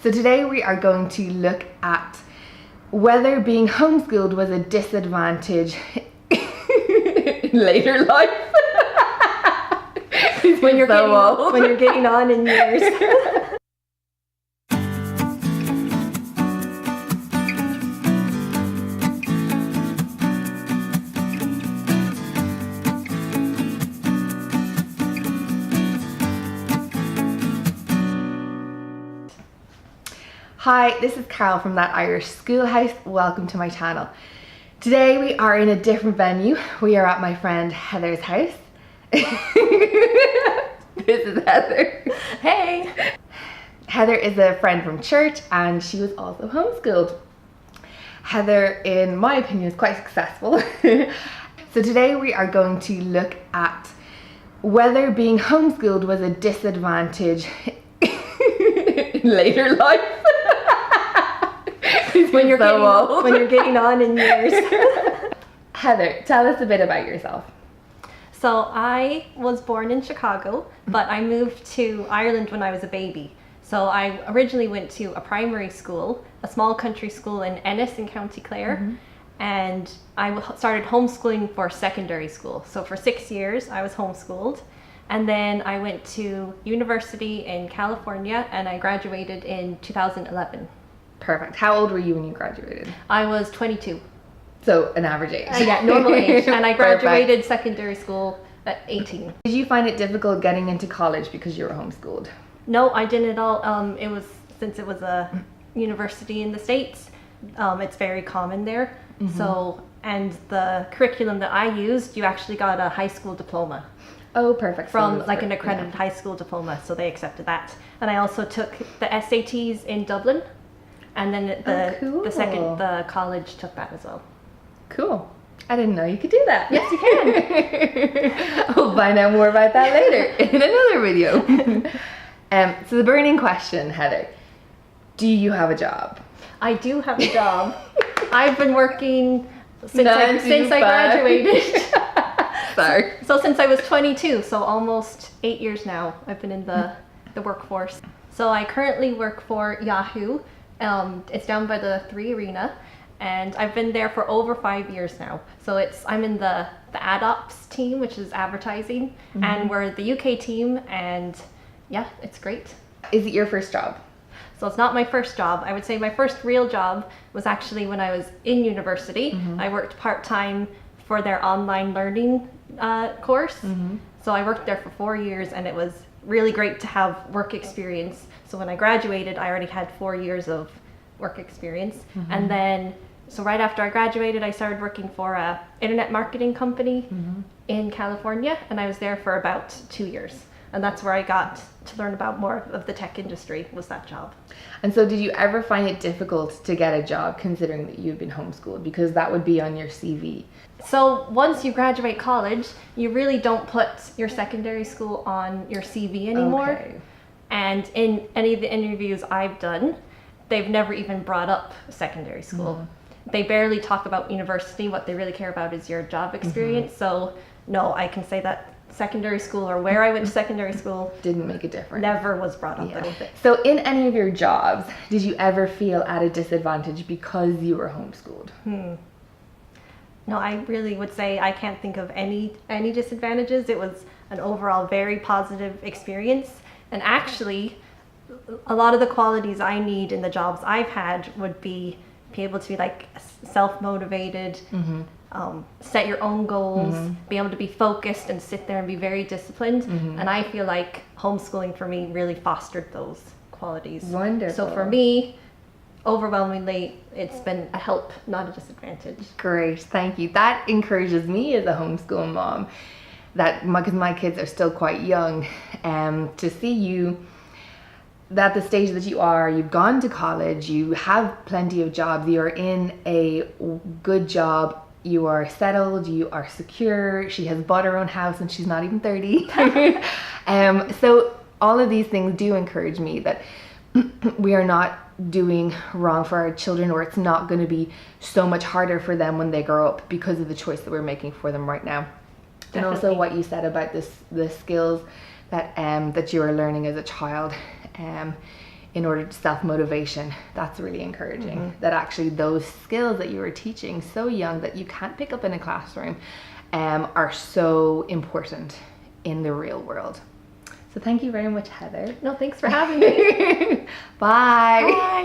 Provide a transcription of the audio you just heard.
So today we are going to look at whether being homeschooled was a disadvantage in later life. when you're so when you're getting on in years. Hi, this is Carol from Thatirishschoolhouse. Welcome to my channel. Today we are in a different venue. We are at my friend Heather's house. This is Heather. Hey! Heather is a friend from church and she was also homeschooled. Heather, in my opinion, is quite successful. So today we are going to look at whether being homeschooled was a disadvantage in later life. when you're so when you're getting on in years. Heather, tell us a bit about yourself. So I was born in Chicago, but I moved to Ireland when I was a baby. So I originally went to a primary school, a small country school in Ennis in County Clare, and I started homeschooling for secondary school. So for 6 years I was homeschooled, and then I went to university in California and I graduated in 2011. Perfect. How old were you when you graduated? I was 22. So an average age. Yeah, normal age. And I graduated secondary school at 18. Did you find it difficult getting into college because you were homeschooled? No, I didn't at all. Since it was a university in the States, it's very common there. So, and the curriculum that I used, you actually got a high school diploma. Oh, perfect. From like an accredited high school diploma, so they accepted that. And I also took the SATs in Dublin, and then the college took that as well. Cool. I didn't know you could do that. Yes, you can. We'll find out more about that later in another video. So the burning question, Heather, do you have a job? I do have a job. I've been working since I graduated. Sorry. So since I was 22, so almost 8 years now, I've been in the workforce. So I currently work for Yahoo. It's down by the 3 Arena, and I've been there for over 5 years now. So I'm in the ad ops team, which is advertising, and we're the UK team, and yeah, it's great. Is it your first job? So it's not my first job. I would say my first real job was actually when I was in university. I worked part-time for their online learning course. So I worked there for 4 years, and it was really great to have work experience. So when I graduated, I already had 4 years of work experience. And then, so right after I graduated, I started working for a internet marketing company in California, and I was there for about 2 years. And that's where I got to learn about more of the tech industry, was that job. And so did you ever find it difficult to get a job considering that you've been homeschooled? Because that would be on your CV. So once you graduate college, you really don't put your secondary school on your CV anymore. Okay. And in any of the interviews I've done, they've never even brought up secondary school. They barely talk about university. What they really care about is your job experience. So no, I can say that secondary school or where I went to secondary school Didn't make a difference. never was brought up. I don't think. So in any of your jobs, did you ever feel at a disadvantage because you were homeschooled? No, I really would say I can't think of any disadvantages. It was an overall very positive experience. And actually, a lot of the qualities I need in the jobs I've had would be able to be like self-motivated, set your own goals, be able to be focused and sit there and be very disciplined. And I feel like homeschooling for me really fostered those qualities. Wonderful. So for me, overwhelmingly, it's been a help, not a disadvantage. Great, thank you. That encourages me as a homeschool mom, because my kids are still quite young, to see you at the stage that you are. You've gone to college, you have plenty of jobs, you're in a good job, you are settled, you are secure. She has bought her own house and she's not even 30. So all of these things do encourage me that we are not doing wrong for our children, or it's not going to be so much harder for them when they grow up because of the choice that we're making for them right now. Definitely. And also what you said about the skills that that you were learning as a child in order to self-motivation. That's really encouraging, that actually those skills that you were teaching so young that you can't pick up in a classroom are so important in the real world. So thank you very much, Heather. No, thanks for having me. Bye. Bye.